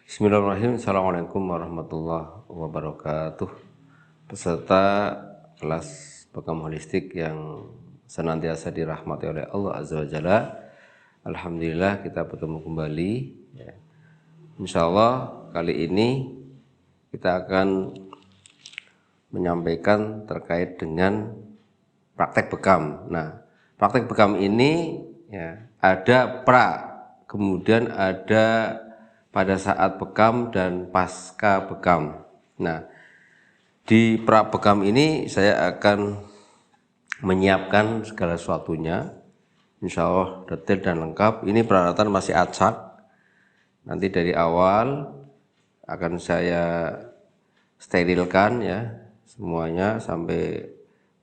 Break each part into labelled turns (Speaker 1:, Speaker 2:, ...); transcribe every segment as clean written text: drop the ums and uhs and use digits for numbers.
Speaker 1: Bismillahirrahmanirrahim. Assalamualaikum warahmatullahi wabarakatuh. Peserta kelas Bekam Holistik yang senantiasa dirahmati oleh Allah Azza wa Jalla. Alhamdulillah kita bertemu kembali. Insya Allah kali ini kita akan menyampaikan terkait dengan praktek bekam. Nah, praktek bekam ini ada kemudian ada pada saat bekam dan pasca bekam. Nah, di pra bekam ini saya akan menyiapkan segala sesuatunya, insya Allah detail dan lengkap. Ini peralatan masih acak. Nanti dari awal akan saya sterilkan ya semuanya sampai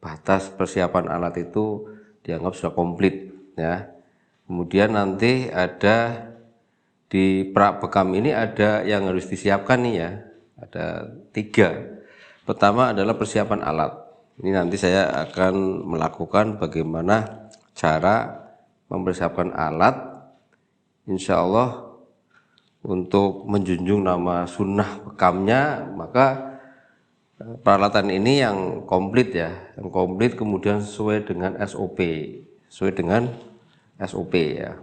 Speaker 1: batas persiapan alat itu dianggap sudah komplit ya. Kemudian nanti ada di pra bekam ini ada yang harus disiapkan nih ya, ada 3. Pertama adalah persiapan alat. Ini nanti saya akan melakukan bagaimana cara mempersiapkan alat, insya Allah untuk menjunjung nama sunnah bekamnya. Maka peralatan ini yang komplit ya, yang komplit kemudian sesuai dengan SOP ya.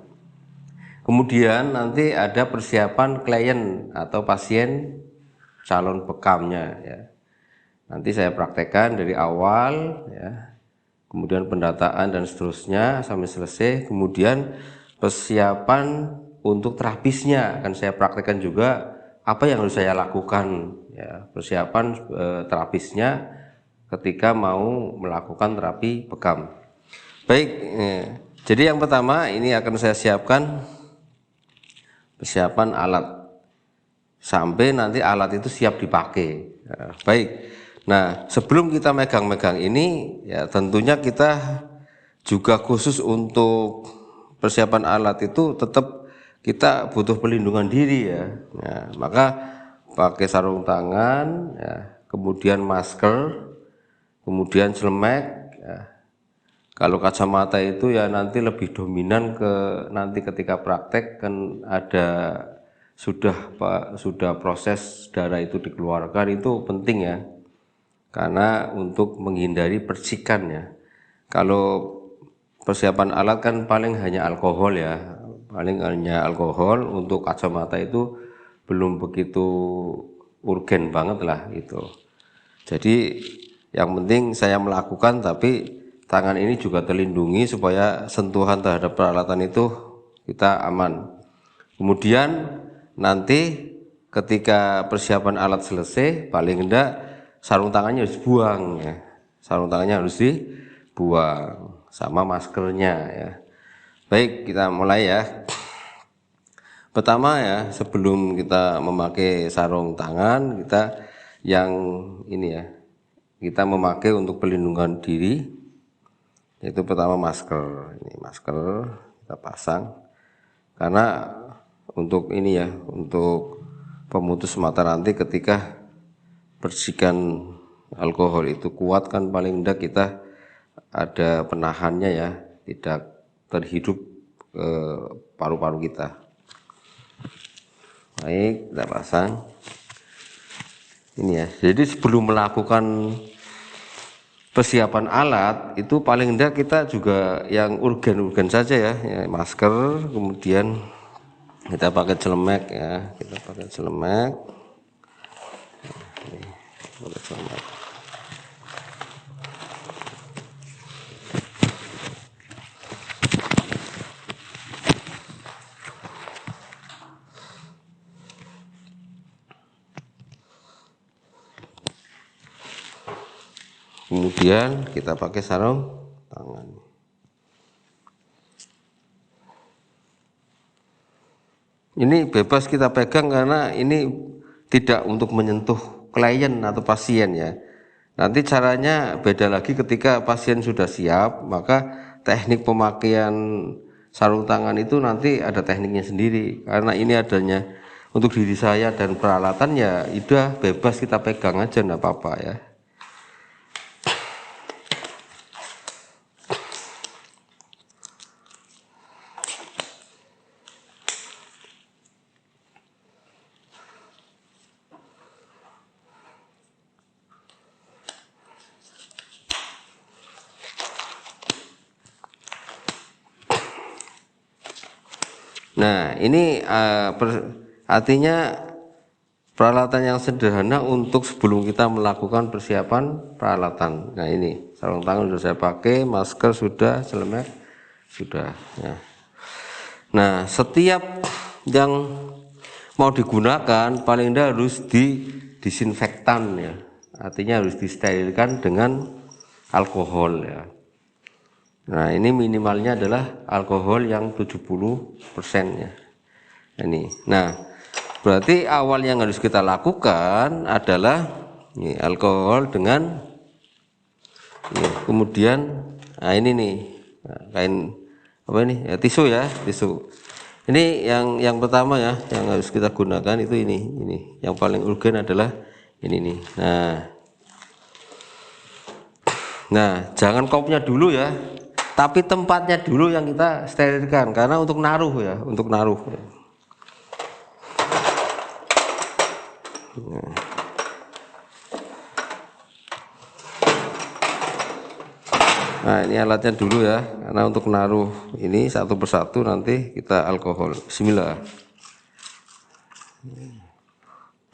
Speaker 1: Kemudian nanti ada persiapan klien atau pasien calon bekamnya ya. Nanti saya praktekkan dari awal ya. Kemudian pendataan dan seterusnya sampai selesai. Kemudian persiapan untuk terapisnya akan saya praktekkan juga apa yang harus saya lakukan ya. Persiapan terapisnya ketika mau melakukan terapi bekam. Baik, jadi yang pertama ini akan saya siapkan persiapan alat sampai nanti alat itu siap dipakai. Ya, baik. Nah, sebelum kita megang-megang ini, ya tentunya kita juga khusus untuk persiapan alat itu tetap kita butuh pelindungan diri ya. Ya, maka pakai sarung tangan, ya, kemudian masker, kemudian celemek. Ya. Kalau kacamata itu ya nanti lebih dominan ke nanti ketika praktek kan ada sudah proses darah itu dikeluarkan, itu penting ya. Karena untuk menghindari percikan ya. Kalau persiapan alat kan paling hanya alkohol ya. Paling hanya alkohol, untuk kacamata itu belum begitu urgen banget lah itu. Jadi yang penting saya melakukan tapi tangan ini juga terlindungi supaya sentuhan terhadap peralatan itu kita aman. Kemudian nanti ketika persiapan alat selesai, paling enggak sarung tangannya harus buang ya. Sarung tangannya harus dibuang sama maskernya ya. Baik, kita mulai ya. Pertama ya, sebelum kita memakai sarung tangan, kita yang ini ya, kita memakai untuk pelindungan diri. Itu pertama masker. Ini masker kita pasang karena untuk ini ya, untuk pemutus mata rantai ketika percikan alkohol itu kuat kan paling enggak kita ada penahannya ya, tidak terhidup ke paru-paru kita. Baik, kita pasang. Ini ya. Jadi sebelum melakukan persiapan alat itu paling enggak kita juga yang urgen-urgen saja ya, masker, kemudian kita pakai celemek ya, kita pakai celemek. Kemudian kita pakai sarung tangan. Ini bebas kita pegang karena ini tidak untuk menyentuh klien atau pasien ya. Nanti caranya beda lagi ketika pasien sudah siap, maka teknik pemakaian sarung tangan itu nanti ada tekniknya sendiri. Karena ini adanya untuk diri saya dan peralatan ya udah bebas kita pegang aja, enggak apa-apa ya. Nah, ini artinya peralatan yang sederhana untuk sebelum kita melakukan persiapan peralatan. Nah, ini sarung tangan sudah saya pakai, masker sudah, celemek sudah. Ya. Nah, setiap yang mau digunakan paling tidak harus disinfektan ya. Artinya harus disterilkan dengan alkohol ya. Nah, ini minimalnya adalah alkohol yang 70% ya. Ini. Nah, berarti awal yang harus kita lakukan adalah ini, alkohol dengan ini, kemudian nah ini nih kain apa ini ya, tisu ya, tisu. Ini yang pertama ya yang harus kita gunakan itu ini yang paling urgen adalah ini nih. Nah, jangan kopnya dulu ya, tapi tempatnya dulu yang kita sterilkan karena untuk naruh ya, untuk naruh. Nah, ini alatnya dulu ya, karena untuk naruh ini satu persatu nanti kita alkohol. Bismillah.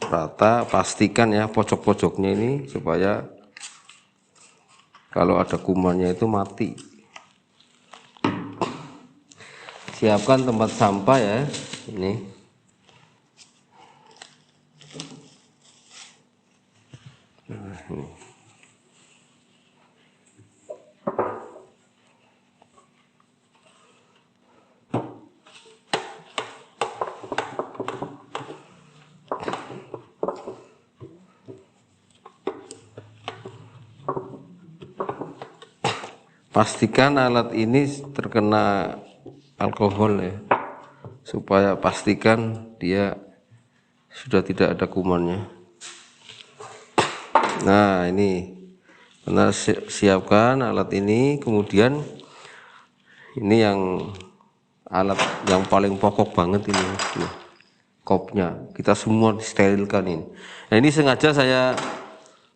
Speaker 1: Rata, pastikan ya pojok-pojoknya ini supaya kalau ada kumannya itu mati. Siapkan tempat sampah ya, ini. Nah, ini. Pastikan alat ini terkena alkohol ya, supaya pastikan dia sudah tidak ada kumannya. Nah, ini benar, siapkan alat ini. Kemudian ini yang alat yang paling pokok banget ini kopnya, kita semua sterilkan ini. Nah, ini sengaja saya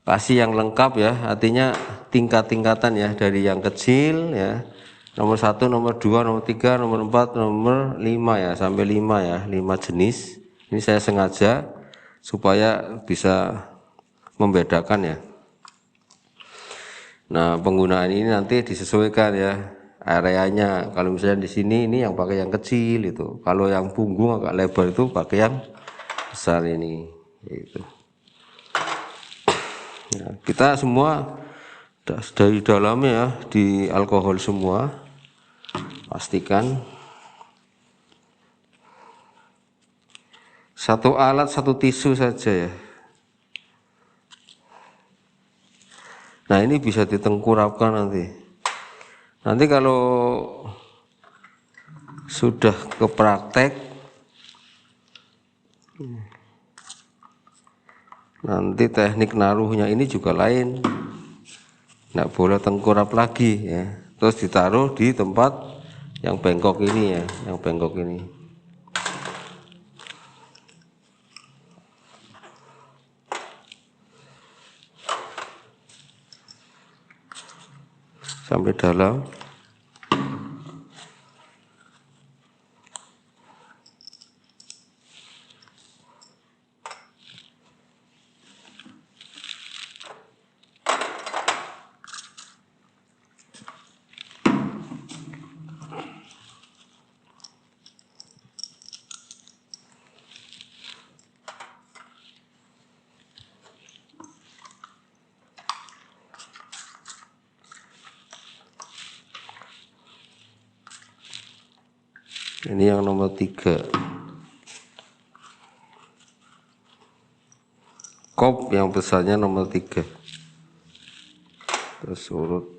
Speaker 1: kasih yang lengkap ya, artinya tingkat-tingkatan ya, dari yang kecil ya, nomor 1, nomor 2, nomor 3, nomor 4, nomor 5 ya, sampai 5 ya, 5 jenis. Ini saya sengaja supaya bisa membedakan ya. Nah, penggunaan ini nanti disesuaikan ya areanya. Kalau misalnya di sini ini yang pakai yang kecil itu, kalau yang punggung agak lebar itu pakai yang besar ini itu. Ya, kita semua dari dalamnya ya di alkohol semua, pastikan satu alat satu tisu saja ya. Nah, ini bisa ditengkurapkan nanti kalau sudah ke praktek nanti teknik naruhnya ini juga lain. Nggak boleh tengkurap lagi ya, terus ditaruh di tempat yang bengkok ini ya, yang bengkok ini. Sampai dalam. Ini yang nomor 3. Kop yang besarnya nomor 3. Terus urut.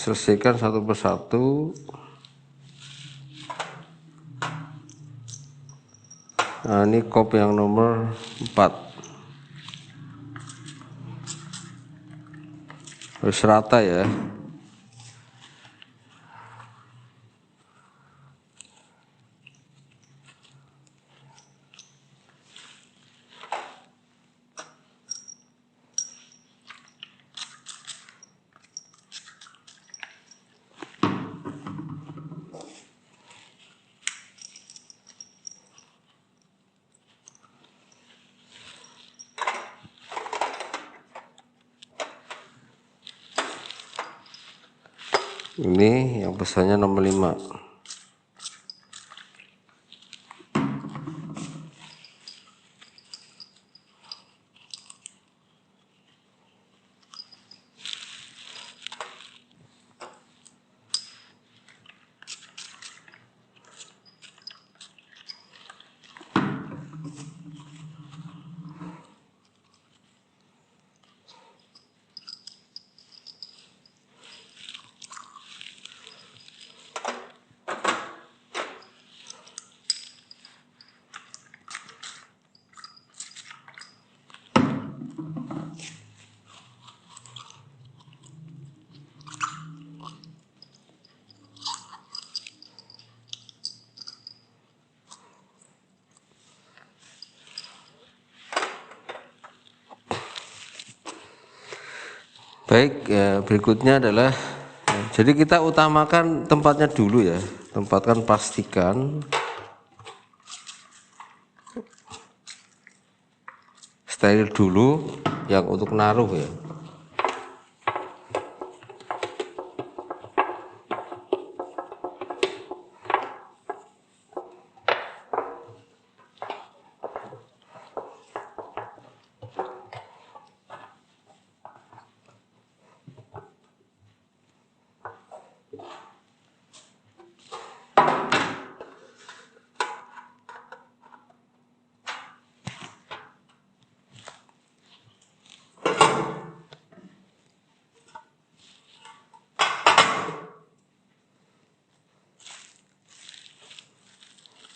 Speaker 1: Selesaikan satu persatu. Nah, ini kop yang nomor 4. Harus rata ya. Ini yang pesannya nomor 5. Baik, ya, berikutnya adalah jadi kita utamakan tempatnya dulu ya. Tempatkan, pastikan steril dulu yang untuk naruh ya.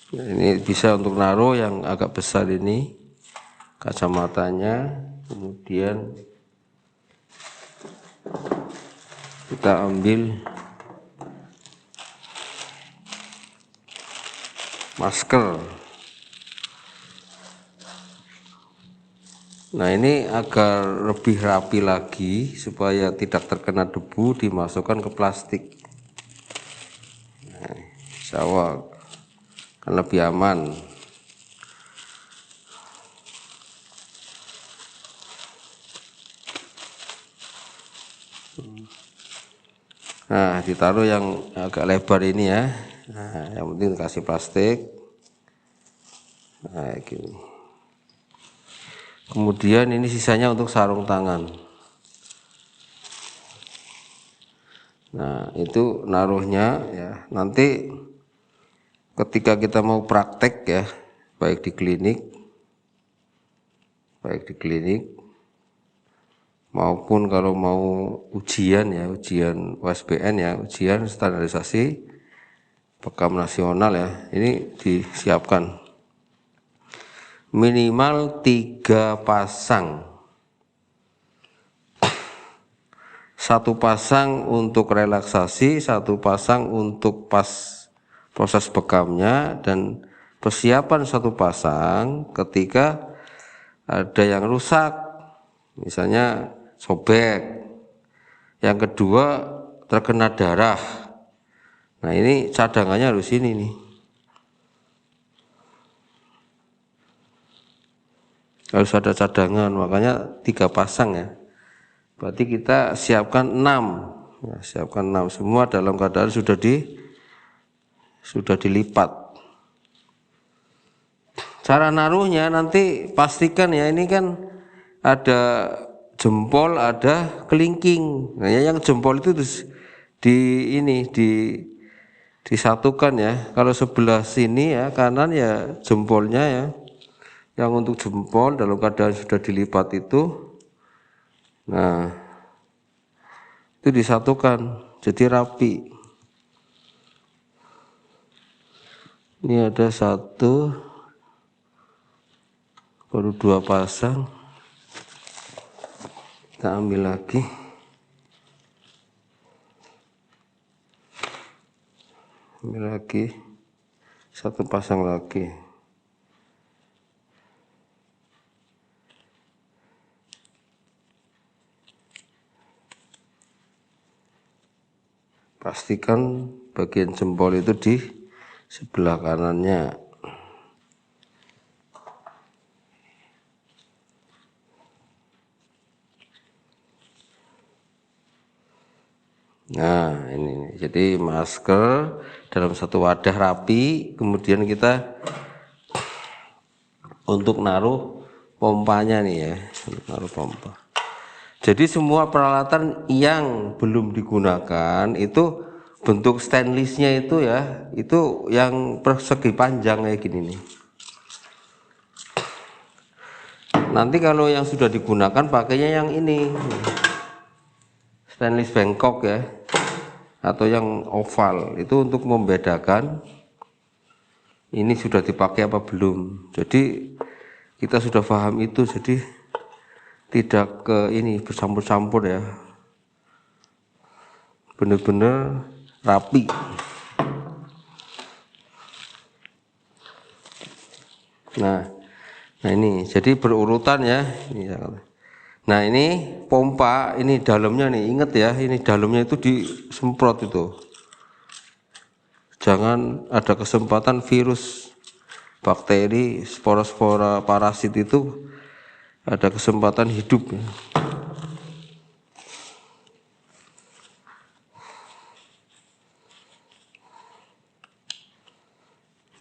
Speaker 1: Nah, ini bisa untuk naruh yang agak besar ini kacamatanya. Kemudian kita ambil masker. Nah, ini agar lebih rapi lagi supaya tidak terkena debu, dimasukkan ke plastik. Nah, insya Allah kan lebih aman. Nah, ditaruh yang agak lebar ini ya. Nah, yang penting kasih plastik. Nah, gini. Kemudian ini sisanya untuk sarung tangan. Nah, itu naruhnya ya. Nanti ketika kita mau praktek ya, baik di klinik maupun kalau mau ujian ya, ujian USBN ya, ujian standarisasi bekam nasional ya, ini disiapkan minimal 3 pasang. 1 pasang untuk relaksasi, 1 pasang untuk pas proses bekamnya, dan persiapan 1 pasang ketika ada yang rusak, misalnya sobek. Yang kedua terkena darah. Nah, ini cadangannya harus ini nih. Harus ada cadangan, makanya 3 pasang ya. Berarti kita siapkan 6. Ya, siapkan 6 semua dalam keadaan sudah dilipat. Cara naruhnya nanti pastikan ya, ini kan ada jempol, ada kelingking. Nah, yang jempol itu disatukan ya. Kalau sebelah sini ya kanan ya jempolnya ya. Yang untuk jempol dalam keadaan sudah dilipat itu, nah itu disatukan jadi rapi. Ini ada 1, baru 2 pasang, kita ambil lagi. Ambil lagi 1 pasang lagi. Pastikan bagian jempol itu di sebelah kanannya. Nah ini jadi masker dalam satu wadah rapi, kemudian kita untuk naruh pompanya nih ya, naruh pompa. Jadi semua peralatan yang belum digunakan itu bentuk stainlessnya itu ya, itu yang persegi panjang kayak gini nih. Nanti kalau yang sudah digunakan pakainya yang ini, stainless Bangkok ya, atau yang oval, itu untuk membedakan ini sudah dipakai apa belum. Jadi kita sudah paham itu, jadi tidak ke ini bercampur-campur ya, bener-bener rapi. Nah ini jadi berurutan ya. Nah ini pompa, ini dalamnya nih, inget ya, ini dalamnya itu disemprot itu. Jangan ada kesempatan virus, bakteri, spora-spora, parasit itu ada kesempatan hidup ya.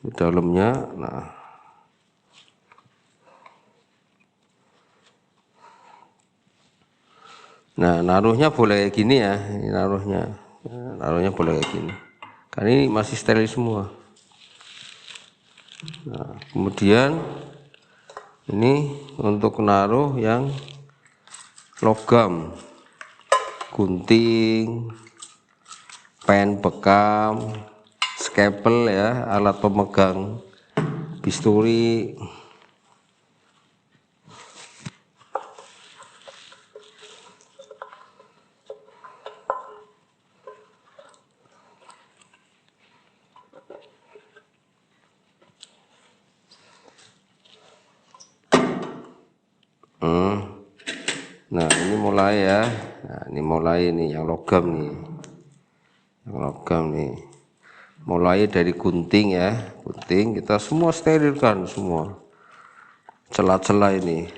Speaker 1: Di dalamnya, nah naruhnya boleh kayak gini ya, ini naruhnya boleh kayak gini. Karena ini masih steril semua. Nah, kemudian ini untuk naruh yang logam, gunting, pen bekam, scalpel ya, alat pemegang bisturi. Nah ini mulai ya, nah ini mulai nih yang logam nih, mulai dari gunting ya, gunting kita semua sterilkan semua celah-celah ini.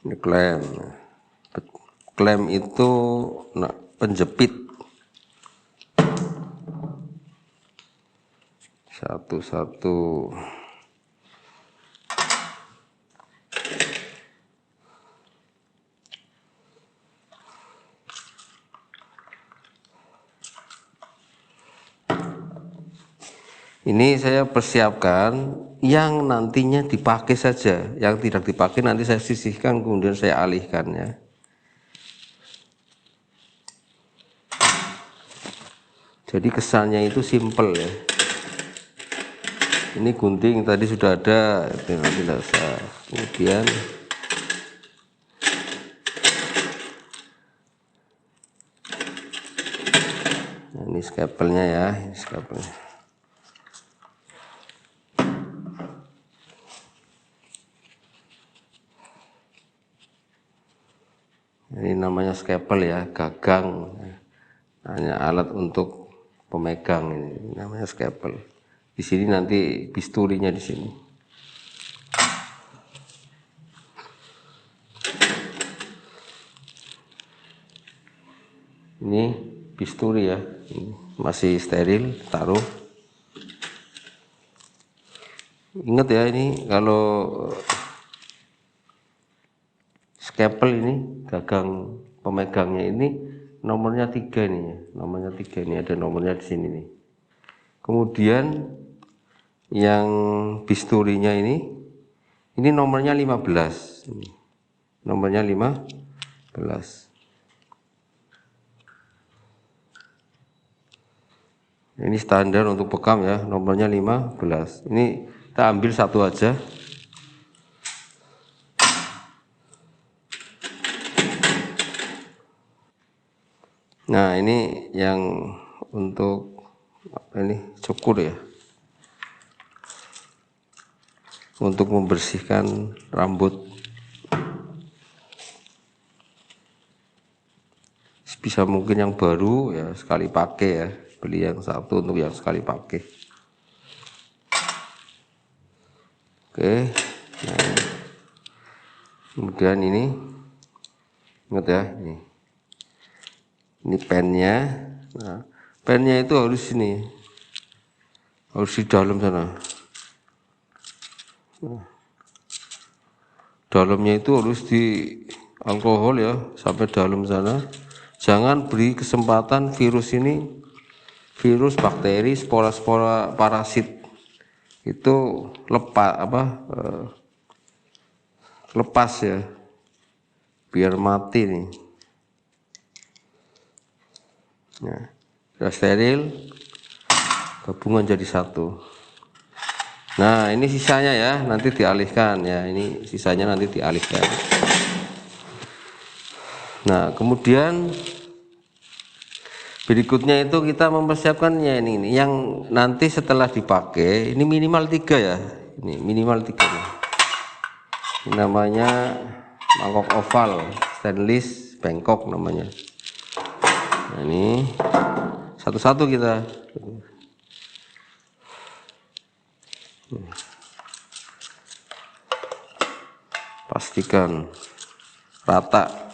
Speaker 1: Ini klem itu penjepit satu-satu. Ini saya persiapkan yang nantinya dipakai saja, yang tidak dipakai nanti saya sisihkan kemudian saya alihkan ya. Jadi kesannya itu simple ya. Ini gunting tadi sudah ada, nanti tidak usah. Kemudian nah, ini scalpelnya ya, ini scalpelnya. Ini namanya scalpel ya, gagang. Hanya alat untuk pemegang, ini namanya scalpel. Di sini nanti bisturinya di sini. Ini bisturi ya, masih steril, taruh. Ingat ya, ini kalau scalpel ini gagang pemegangnya ini nomornya 3 nih ya, nomornya 3 ini ada nomornya di sini nih. Kemudian yang bisturinya ini nomornya 15. Nomornya 15. Ini standar untuk bekam ya, nomornya 15. Ini kita ambil satu aja. Nah, ini yang untuk ini cukur ya. Untuk membersihkan rambut. Bisa mungkin yang baru ya sekali pakai ya. Beli yang satu untuk yang sekali pakai. Oke. Nah, kemudian ini ingat ya, ini pennya. Nah, pennya itu harus ini, harus di dalam sana. Nah, dalamnya itu harus di alkohol ya sampai dalam sana. Jangan beri kesempatan virus ini, virus, bakteri, spora-spora, parasit itu lepas ya, biar mati nih. Nah, sudah steril, gabungan jadi satu. Nah, ini sisanya ya, nanti dialihkan ya, ini sisanya nanti dialihkan. Nah, kemudian berikutnya itu kita mempersiapkannya ini yang nanti setelah dipakai, ini minimal 3 ya, ini minimal 3 nih. Ini namanya mangkok oval stainless Bangkok namanya. Nah, ini satu-satu kita. Pastikan rata.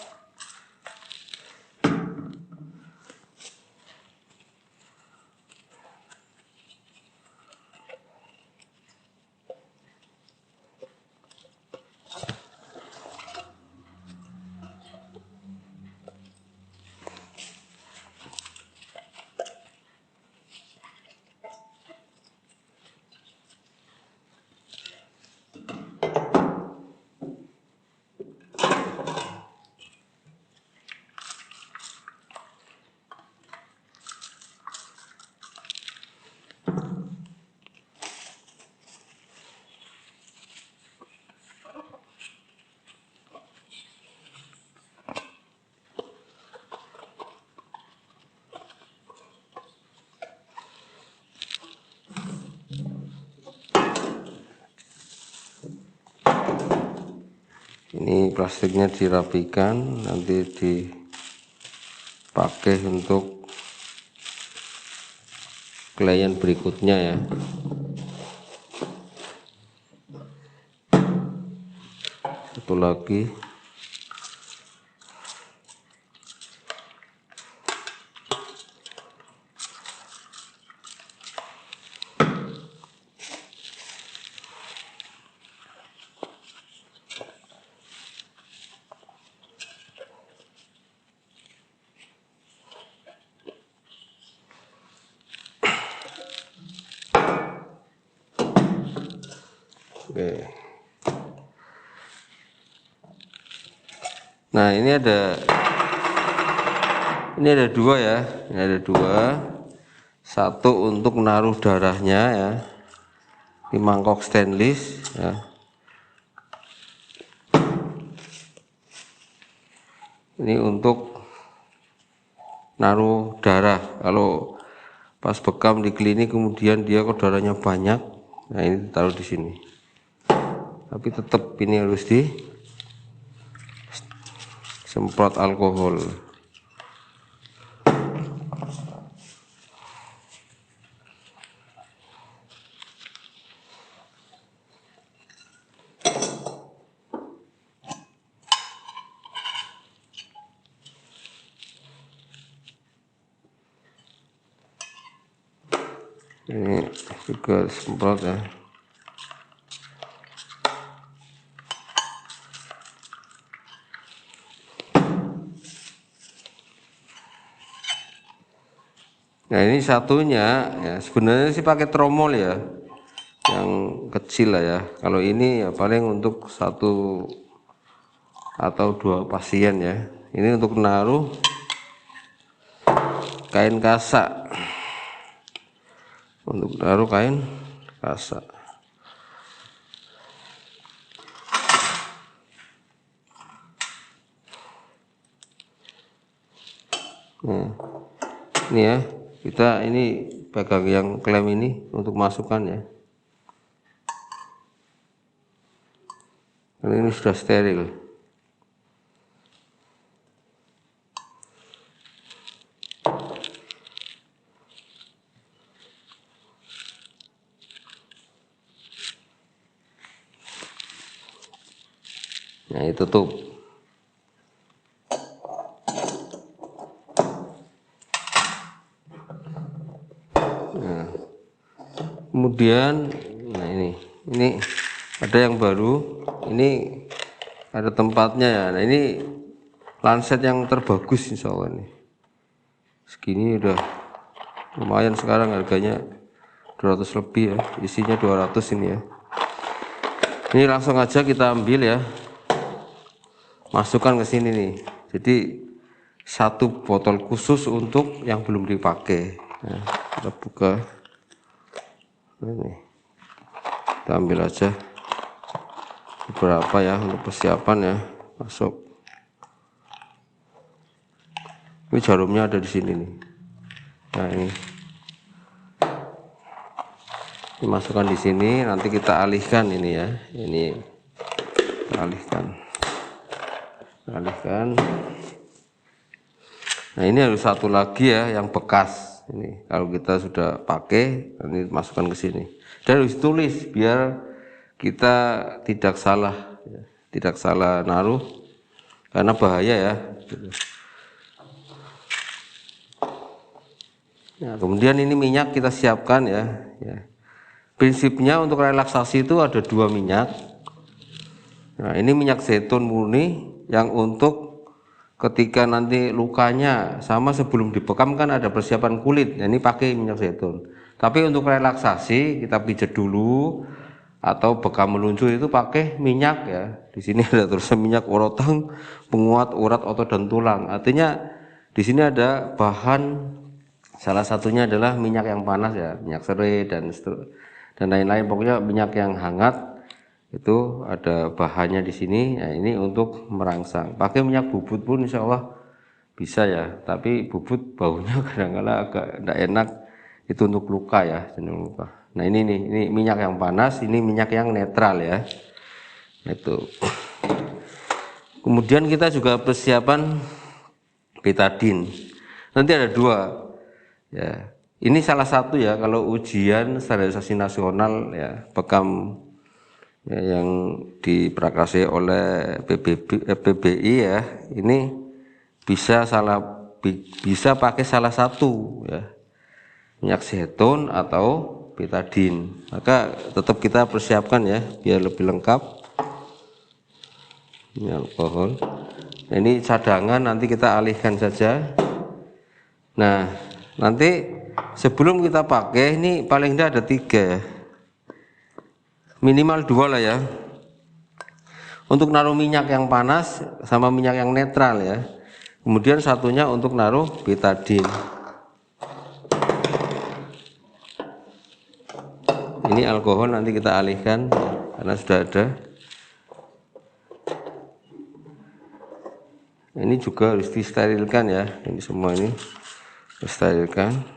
Speaker 1: Ini plastiknya dirapikan, nanti dipakai untuk klien berikutnya ya. Satu lagi. Oke. Nah, ini ada dua ya, ini ada dua. Satu untuk naruh darahnya ya, di mangkok stainless ya. Ini untuk naruh darah. Kalau pas bekam di klinik kemudian dia kok darahnya banyak, nah ini taruh di sini. Tapi tetap ini harus disemprot alkohol. Ini juga semprot ya. Nah, ini satunya ya sebenarnya sih pakai tromol ya. yang kecil lah ya. Kalau ini ya paling untuk 1 atau 2 pasien ya. Ini untuk naruh kain kasak, untuk naruh kain kasak. Nah, ini ya, kita ini pegang yang klem ini untuk masukkan ya. Ini sudah steril. Nah, itu tutup. Nah, kemudian, nah ini ada yang baru. Ini ada tempatnya ya. Nah, ini lancet yang terbagus insya Allah nih. Segini udah lumayan sekarang harganya 200 lebih ya. Isinya 200 ini ya. Ini langsung aja kita ambil ya. Masukkan ke sini nih. Jadi 1 botol khusus untuk yang belum dipakai. Nah, kita buka. Ini kita ambil aja beberapa ya untuk persiapan ya. Masuk. Ini jarumnya ada di sini nih. Nah, ini masukkan di sini. Nanti kita alihkan ini ya. Ini kita alihkan. Nah, ini harus 1 lagi ya yang bekas. Ini kalau kita sudah pakai, ini masukkan ke sini. Dan harus tulis biar kita tidak salah, ya. Tidak salah naruh, karena bahaya ya. Nah, kemudian ini minyak kita siapkan ya. Prinsipnya untuk relaksasi itu ada 2 minyak. Nah, ini minyak zaitun murni yang untuk ketika nanti lukanya, sama sebelum dibekam kan ada persiapan kulit. Nah, ini pakai minyak zaitun. Tapi untuk relaksasi kita pijat dulu atau bekam meluncur itu pakai minyak ya. Di sini ada tulisan minyak orotang penguat urat otot dan tulang. Artinya di sini ada bahan, salah satunya adalah minyak yang panas ya, minyak serai dan lain-lain. Pokoknya minyak yang hangat itu ada bahannya di sini. Nah, ini untuk merangsang. Pakai minyak bubut pun insya Allah bisa ya. Tapi bubut baunya kadang-kadang agak tidak enak. Itu untuk luka ya, cenderung luka. Nah, ini nih, ini minyak yang panas, ini minyak yang netral ya. Itu. Kemudian kita juga persiapan betadine. Nanti ada 2 ya. Ini salah satu ya kalau ujian standarisasi nasional ya, bekam ya, yang diprakarsai oleh PBI ya, ini bisa pakai salah satu ya, minyak zaitun atau betadine. Maka tetap kita persiapkan ya biar lebih lengkap. Ini alkohol. Nah, ini cadangan nanti kita alihkan saja. Nah, nanti sebelum kita pakai ini paling tidak ada 3 ya. Minimal 2 lah ya. Untuk naruh minyak yang panas sama minyak yang netral ya. Kemudian satunya untuk naruh betadine. Ini alkohol nanti kita alihkan karena sudah ada. Ini juga harus disterilkan ya. Ini semua ini disterilkan.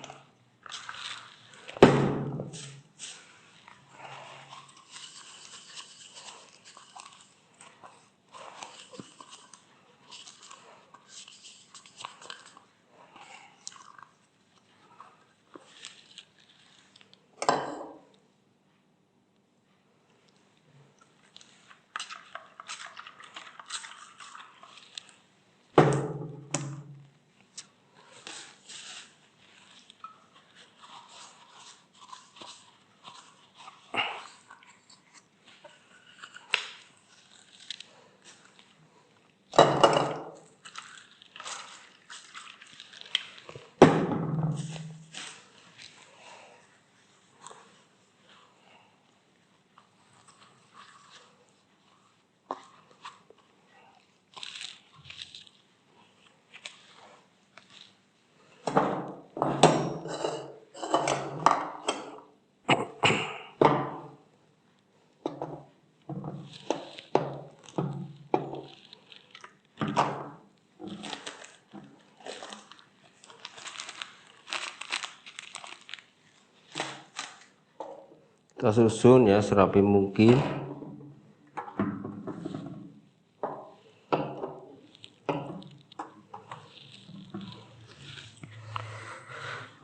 Speaker 1: kita susun ya serapi mungkin.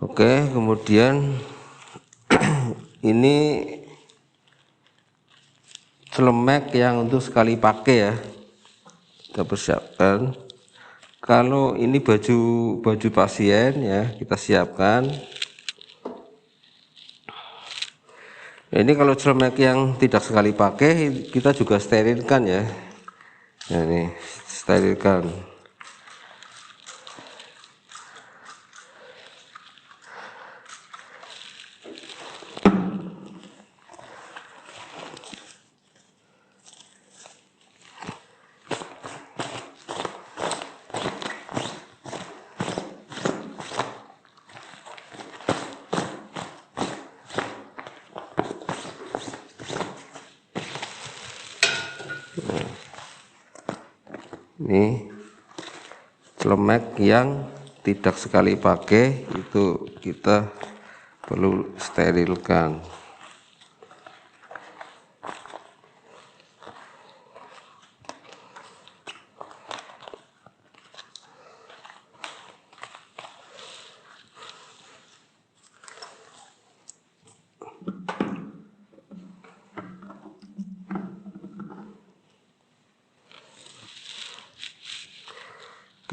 Speaker 1: Oke, kemudian ini celemek yang untuk sekali pakai ya, kita persiapkan. Kalau ini baju pasien ya, kita siapkan. Ini kalau celemek yang tidak sekali pakai, kita juga sterilkan ya. Nah, ini sterilkan. Ini celemek yang tidak sekali pakai itu kita perlu sterilkan.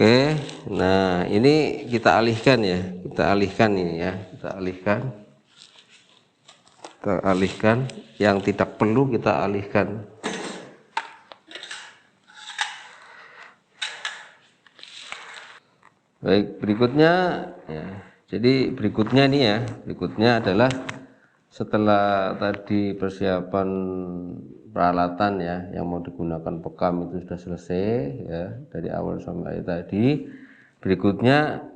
Speaker 1: Oke, nah ini kita alihkan ya, kita alihkan ini ya, kita alihkan yang tidak perlu kita alihkan. Baik, berikutnya ya, jadi berikutnya nih ya, berikutnya adalah setelah tadi persiapan peralatan ya yang mau digunakan bekam itu sudah selesai ya dari awal sampai akhir tadi. Berikutnya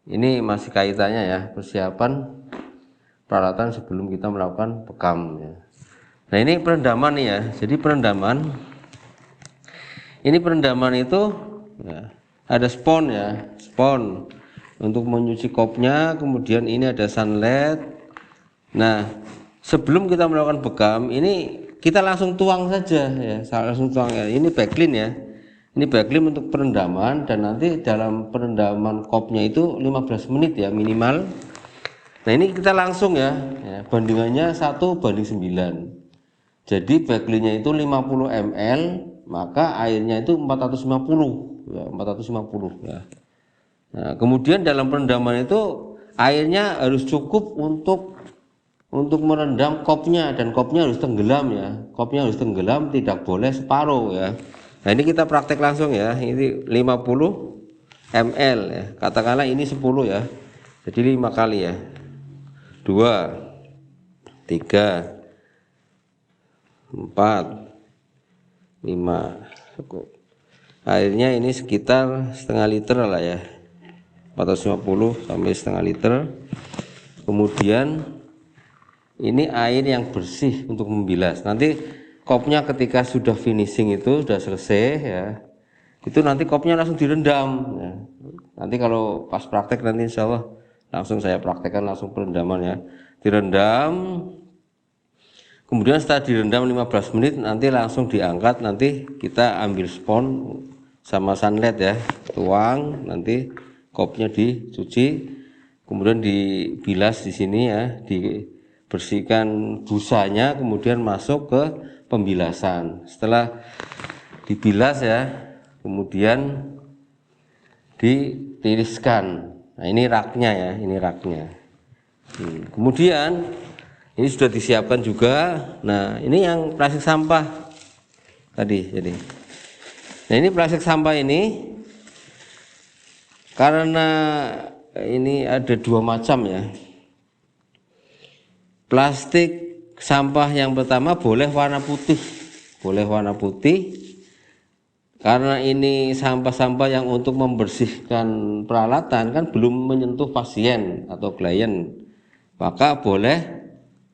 Speaker 1: ini masih kaitannya ya, persiapan peralatan sebelum kita melakukan bekam ya. Nah, ini perendaman nih ya. Jadi perendaman itu ya, ada spons ya, spons untuk menyuci kopnya, kemudian ini ada sunlight. Nah, sebelum kita melakukan bekam ini kita langsung tuang saja ya, langsung tuang ya. Ini backlin ya. Ini backlin untuk perendaman dan nanti dalam perendaman kopnya itu 15 menit ya minimal. Nah, ini kita langsung ya, bandingannya 1:9. Jadi backlinnya itu 50 ml, maka airnya itu 450 ya, 450 ya. Nah, kemudian dalam perendaman itu airnya harus cukup untuk merendam kopnya dan kopnya harus tenggelam ya. Kopnya harus tenggelam, tidak boleh separuh ya. Nah, ini kita praktek langsung ya. Ini 50 ml ya. Katakanlah ini 10 ya. Jadi 5 kali ya. 2 3 4 5 cukup. Airnya ini sekitar setengah liter lah ya. 450 sampai setengah liter. Kemudian ini air yang bersih untuk membilas. Nanti kopnya ketika sudah finishing itu sudah selesai ya, itu nanti kopnya langsung direndam ya. Nanti kalau pas praktek nanti insya Allah langsung saya praktekkan langsung perendaman ya. Direndam, kemudian setelah direndam 15 menit nanti langsung diangkat, nanti kita ambil spons sama sunlight ya, tuang, nanti kopnya dicuci, kemudian dibilas di sini ya, bersihkan busanya, kemudian masuk ke pembilasan. Setelah dibilas ya, kemudian ditiriskan. Nah, ini raknya ya, ini raknya. Kemudian ini sudah disiapkan juga. Nah, ini yang plastik sampah tadi. Jadi, nah ini plastik sampah ini karena ini ada 2 macam ya. Plastik sampah yang pertama boleh warna putih, karena ini sampah-sampah yang untuk membersihkan peralatan kan belum menyentuh pasien atau klien, maka boleh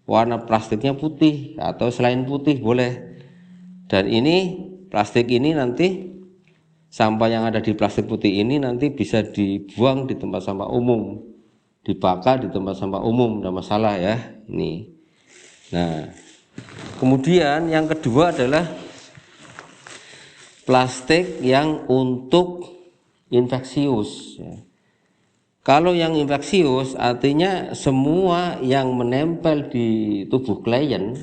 Speaker 1: warna plastiknya putih atau selain putih boleh. Dan ini plastik ini nanti sampah yang ada di plastik putih ini nanti bisa dibuang di tempat sampah umum, dibakar di tempat sampah umum, tidak masalah ya ini. Nah, Kemudian yang kedua adalah plastik yang untuk infeksius. Kalau yang infeksius artinya semua yang menempel di tubuh klien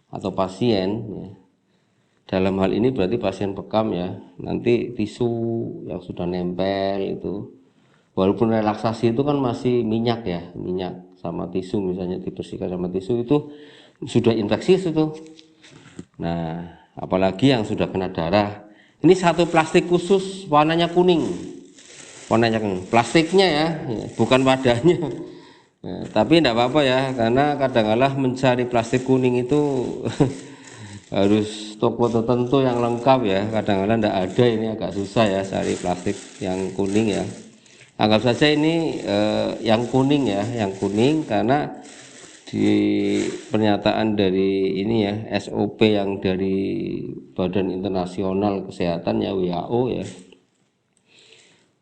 Speaker 1: atau pasien. Dalam hal ini berarti pasien bekam ya. Nanti tisu yang sudah nempel itu, walaupun relaksasi itu kan masih minyak ya, minyak sama tisu misalnya dibersihkan sama tisu itu sudah infeksius itu. Nah, apalagi yang sudah kena darah. Ini satu plastik khusus warnanya kuning. Warnanya kuning. Plastiknya ya, bukan wadahnya. Nah, tapi tidak apa-apa ya, karena kadang-kadang mencari plastik kuning itu harus toko tertentu yang lengkap ya. Kadang-kadang tidak ada, ini agak susah ya cari plastik yang kuning ya. Anggap saja ini yang kuning ya, yang kuning karena di pernyataan dari ini ya, SOP yang dari Badan Internasional Kesehatan ya, WHO ya,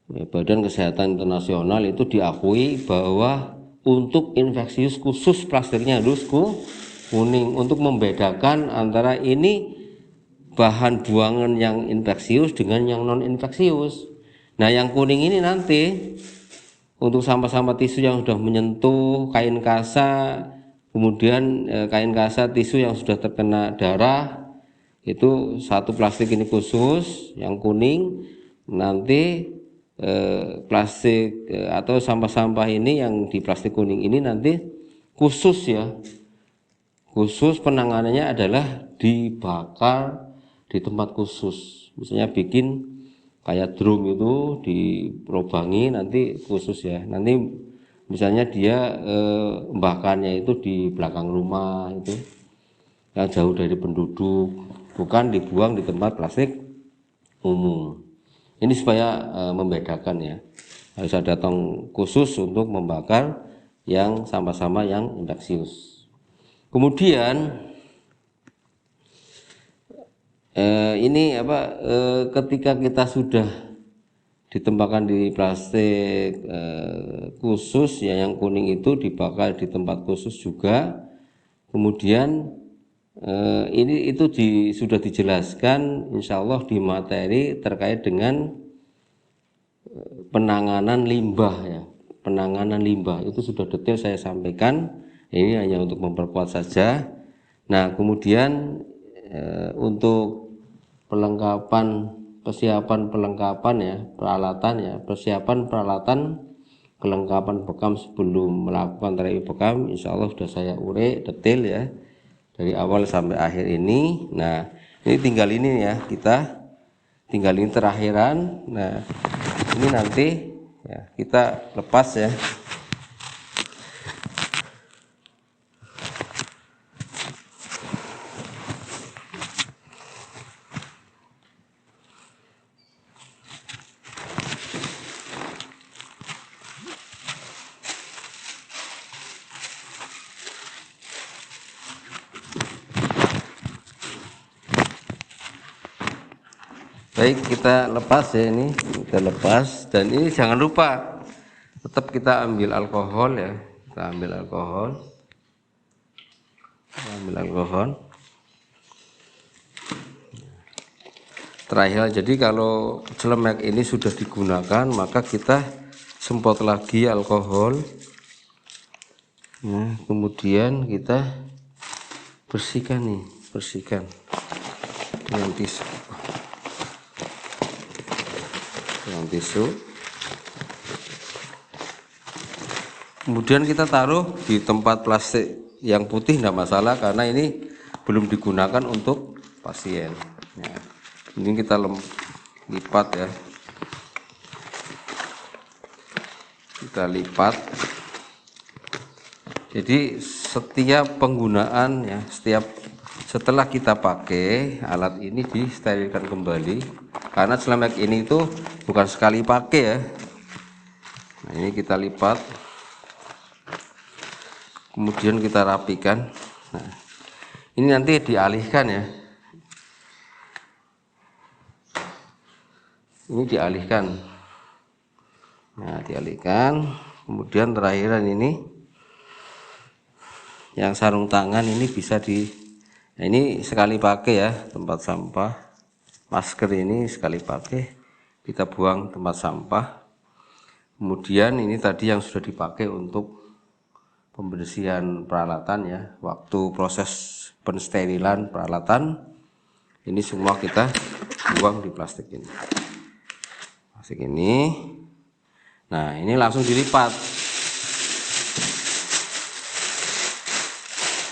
Speaker 1: Badan Kesehatan Internasional itu diakui bahwa untuk infeksius khusus plastiknya harus kuning untuk membedakan antara ini bahan buangan yang infeksius dengan yang non infeksius. Nah yang kuning ini nanti untuk sampah-sampah tisu yang sudah menyentuh kain kasa, kemudian kain kasa tisu yang sudah terkena darah, itu satu plastik ini khusus yang kuning. Nanti plastik atau sampah-sampah ini yang di plastik kuning ini nanti khusus ya, khusus penanganannya adalah dibakar di tempat khusus. Misalnya bikin kayak drum itu dirobangi nanti khusus ya. Nanti misalnya dia bakarnya itu di belakang rumah itu yang jauh dari penduduk, bukan dibuang di tempat plastik umum. Ini supaya membedakan ya. Harus ada tong khusus untuk membakar yang sama-sama yang infeksius. Kemudian ini ketika kita sudah ditempatkan di plastik khusus ya, yang kuning itu dibakar di tempat khusus juga. Kemudian ini itu sudah dijelaskan insya Allah di materi terkait dengan penanganan limbah ya. Penanganan limbah itu sudah detail saya sampaikan. Ini hanya untuk memperkuat saja. Nah kemudian untuk persiapan peralatan kelengkapan bekam sebelum melakukan terapi bekam, insya Allah sudah saya urai detail ya dari awal sampai akhir ini. Nah ini tinggal ini ya, kita tinggal ini terakhiran. Nah ini nanti ya kita lepas ya. Baik, kita lepas ya, ini kita lepas. Dan ini jangan lupa tetap kita ambil alkohol ya, kita ambil alkohol terakhir. Jadi kalau celemek ini sudah digunakan, maka kita semprot lagi alkohol. Nah kemudian kita bersihkan dengan tisu. Kemudian kita taruh di tempat plastik yang putih, tidak masalah karena ini belum digunakan untuk pasien. Nah, ini kita lipat ya, kita lipat. Jadi setiap penggunaan ya, setelah kita pakai alat ini disterilkan kembali, karena celemek ini itu bukan sekali pakai ya. Nah ini kita lipat, kemudian kita rapikan. Nah ini nanti dialihkan ya, ini dialihkan. Nah dialihkan, kemudian terakhiran ini yang sarung tangan ini bisa Nah, ini sekali pakai ya, tempat sampah. Masker ini sekali pakai, kita buang tempat sampah. Kemudian ini tadi yang sudah dipakai untuk pembersihan peralatan ya, waktu proses pensterilan peralatan, ini semua kita buang di plastik ini. Plastik ini. Nah, ini langsung dilipat.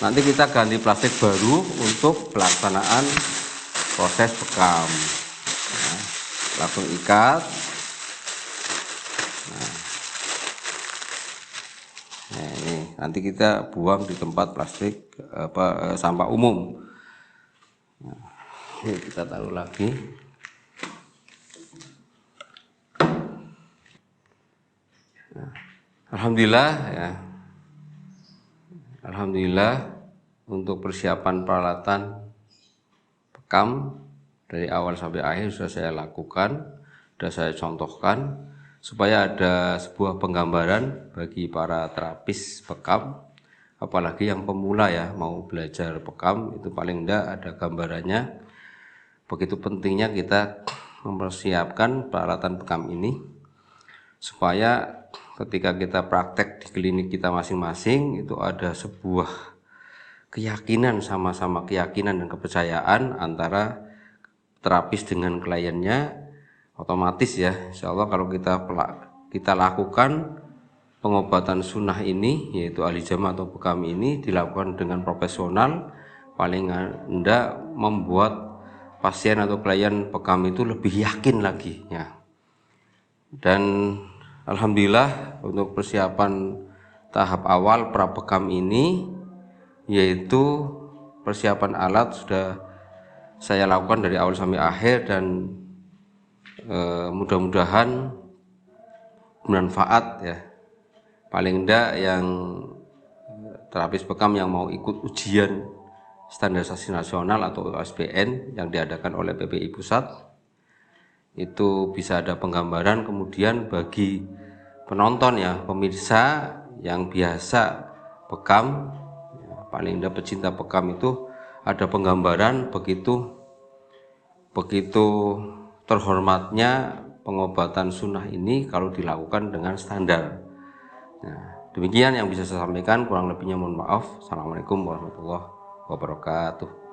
Speaker 1: Nanti kita ganti plastik baru untuk pelaksanaan proses bekam. Nah, langsung ikat. Nah, ini nanti kita buang di tempat plastik sampah umum. Nah, ini kita taruh lagi. Nah, alhamdulillah ya. Alhamdulillah untuk persiapan peralatan bekam dari awal sampai akhir sudah saya lakukan, sudah saya contohkan supaya ada sebuah penggambaran bagi para terapis bekam, apalagi yang pemula ya mau belajar bekam, itu paling enggak ada gambarannya. Begitu pentingnya kita mempersiapkan peralatan bekam ini supaya ketika kita praktek di klinik kita masing-masing itu ada sebuah keyakinan, sama-sama keyakinan dan kepercayaan antara terapis dengan kliennya. Otomatis ya, insya Allah kalau kita lakukan pengobatan sunnah ini, yaitu alijamah atau bekam ini dilakukan dengan profesional, paling enggak membuat pasien atau klien bekam itu lebih yakin lagi ya. Dan alhamdulillah untuk persiapan tahap awal prabekam ini, yaitu persiapan alat sudah saya lakukan dari awal sampai akhir, dan mudah-mudahan bermanfaat ya. Paling enggak yang terapis bekam yang mau ikut ujian standarisasi nasional atau USBN yang diadakan oleh PPI Pusat, itu bisa ada penggambaran. Kemudian bagi penonton ya, pemirsa yang biasa bekam ya, paling tidak pecinta bekam itu ada penggambaran begitu terhormatnya pengobatan sunnah ini kalau dilakukan dengan standar. Nah, demikian yang bisa saya sampaikan, kurang lebihnya mohon maaf. Assalamualaikum warahmatullahi wabarakatuh.